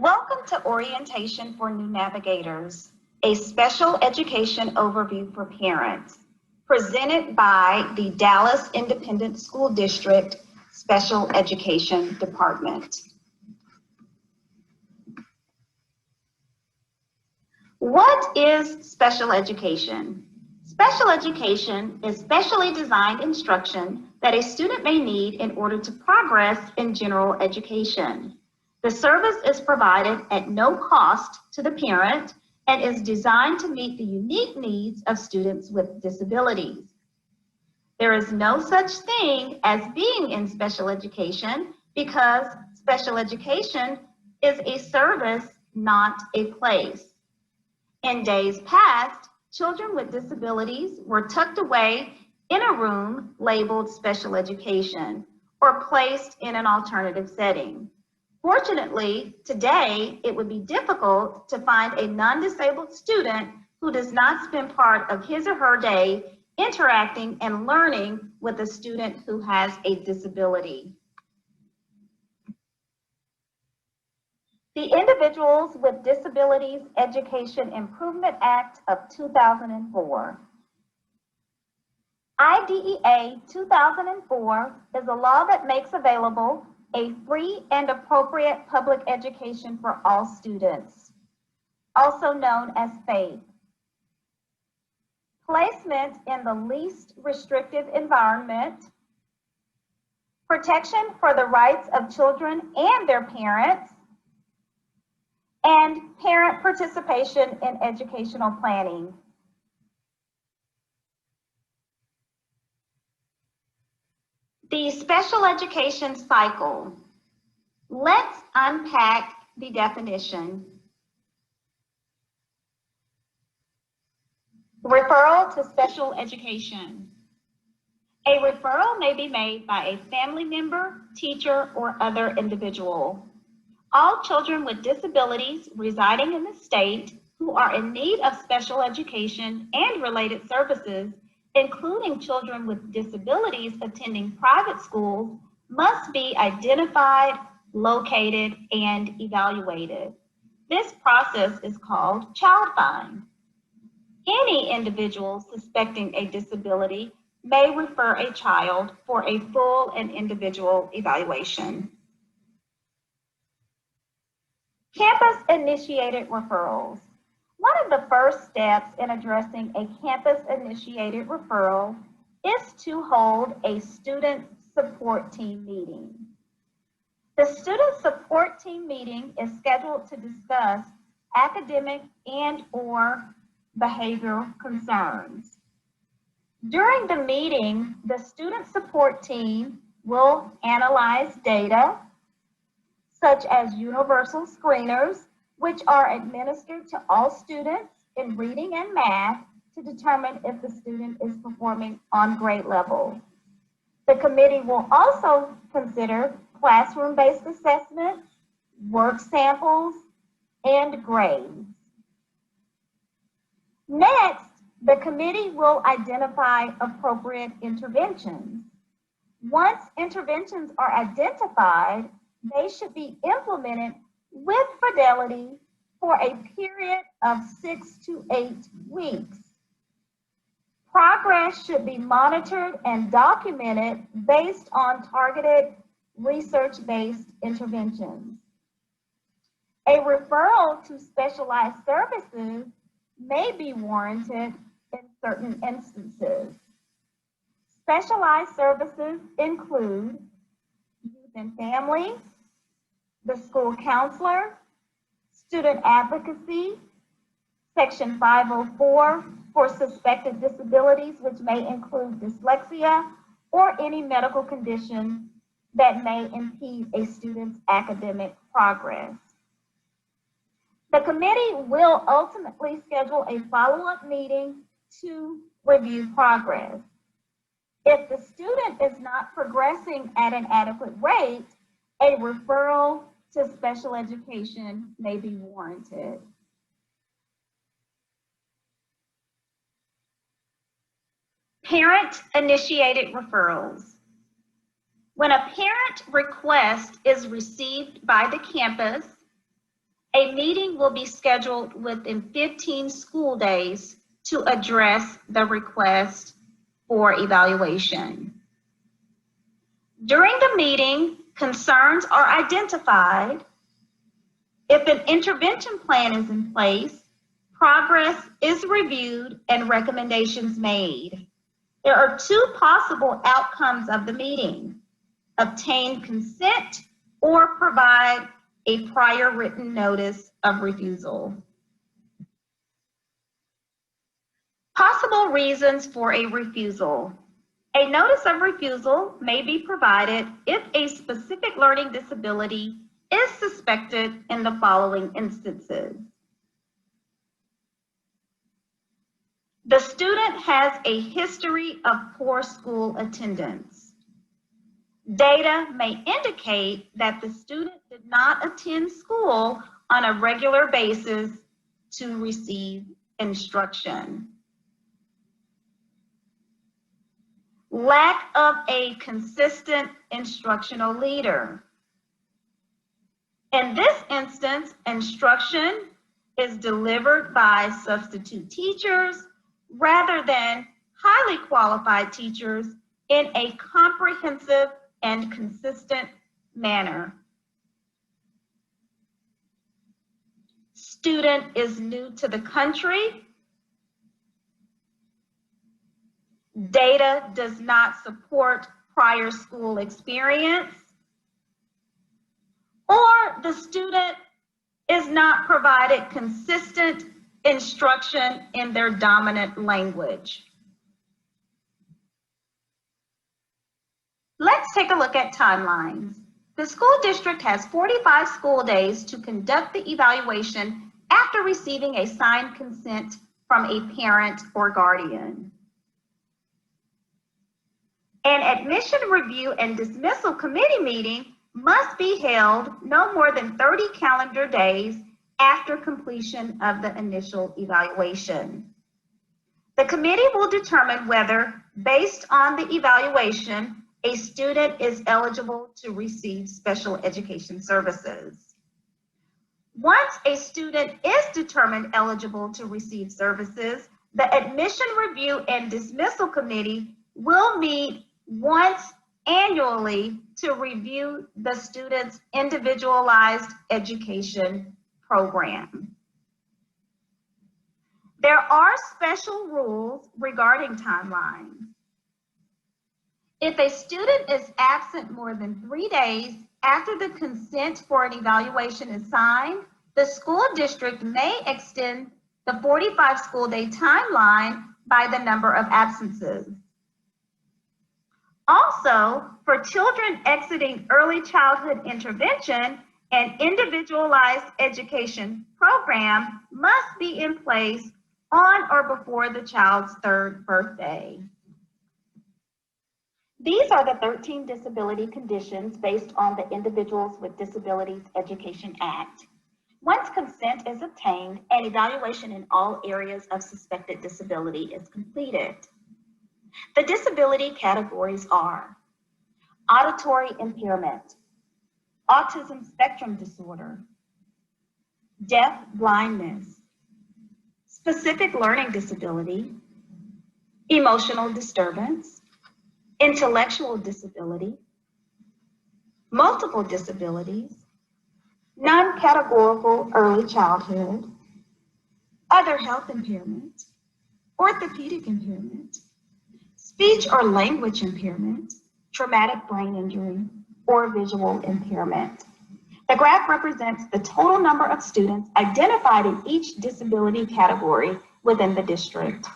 Welcome to Orientation for New Navigators, a special education overview for parents, presented by the Dallas Independent School District Special Education Department. What is special education? Special education is specially designed instruction that a student may need in order to progress in general education. The service is provided at no cost to the parent and is designed to meet the unique needs of students with disabilities. There is no such thing as being in special education because special education is a service, not a place. In days past, children with disabilities were tucked away in a room labeled special education or placed in an alternative setting. Fortunately, today, it would be difficult to find a non-disabled student who does not spend part of his or her day interacting and learning with a student who has a disability. The Individuals with Disabilities Education Improvement Act of 2004. IDEA 2004 is a law that makes available a free and appropriate public education for all students, also known as FAPE. Placement in the least restrictive environment, protection for the rights of children and their parents, and parent participation in educational planning. The special education cycle. Let's unpack the definition. Referral to special education. A referral may be made by a family member, teacher, or other individual. All children with disabilities residing in the state who are in need of special education and related services, including children with disabilities attending private schools, must be identified, located, and evaluated. This process is called child find. Any individual suspecting a disability may refer a child for a full and individual evaluation. Campus-initiated referrals. One of the first steps in addressing a campus-initiated referral is to hold a student support team meeting. The student support team meeting is scheduled to discuss academic and/or behavioral concerns. During the meeting, the student support team will analyze data, such as universal screeners, which are administered to all students in reading and math to determine if the student is performing on grade level. The committee will also consider classroom-based assessments, work samples, and grades. Next, the committee will identify appropriate interventions. Once interventions are identified, they should be implemented with fidelity for a period of 6 to 8 weeks. Progress should be monitored and documented based on targeted research-based interventions. A referral to specialized services may be warranted in certain instances. Specialized services include youth and family, the school counselor, student advocacy, Section 504 for suspected disabilities, which may include dyslexia or any medical condition that may impede a student's academic progress. The committee will ultimately schedule a follow-up meeting to review progress. If the student is not progressing at an adequate rate, a referral to special education may be warranted. Parent-initiated referrals. When a parent request is received by the campus, A meeting will be scheduled within 15 school days to address the request for evaluation. During the meeting, concerns are identified. If an intervention plan is in place, progress is reviewed and recommendations made. There are two possible outcomes of the meeting: obtain consent or provide a prior written notice of refusal. Possible reasons for a refusal. A notice of refusal may be provided if a specific learning disability is suspected in the following instances. The student has a history of poor school attendance. Data may indicate that the student did not attend school on a regular basis to receive instruction. Lack of a consistent instructional leader. In this instance, instruction is delivered by substitute teachers rather than highly qualified teachers in a comprehensive and consistent manner. Student is new to the country. Data does not support prior school experience. Or the student is not provided consistent instruction in their dominant language. Let's take a look at timelines. The school district has 45 school days to conduct the evaluation after receiving a signed consent from a parent or guardian. An admission review and dismissal committee meeting must be held no more than 30 calendar days after completion of the initial evaluation. The committee will determine whether, based on the evaluation, a student is eligible to receive special education services. Once a student is determined eligible to receive services, the admission review and dismissal committee will meet once annually to review the student's individualized education program. There are special rules regarding timelines. If a student is absent more than 3 days after the consent for an evaluation is signed, the school district may extend the 45 school day timeline by the number of absences. Also, for children exiting early childhood intervention, an individualized education program must be in place on or before the child's 3rd birthday. These are the 13 disability conditions based on the Individuals with Disabilities Education Act. Once consent is obtained, an evaluation in all areas of suspected disability is completed. The disability categories are auditory impairment, autism spectrum disorder, deaf blindness, specific learning disability, emotional disturbance, intellectual disability, multiple disabilities, non-categorical early childhood, other health impairment, orthopedic impairment, speech or language impairment, traumatic brain injury, or visual impairment. The graph represents the total number of students identified in each disability category within the district.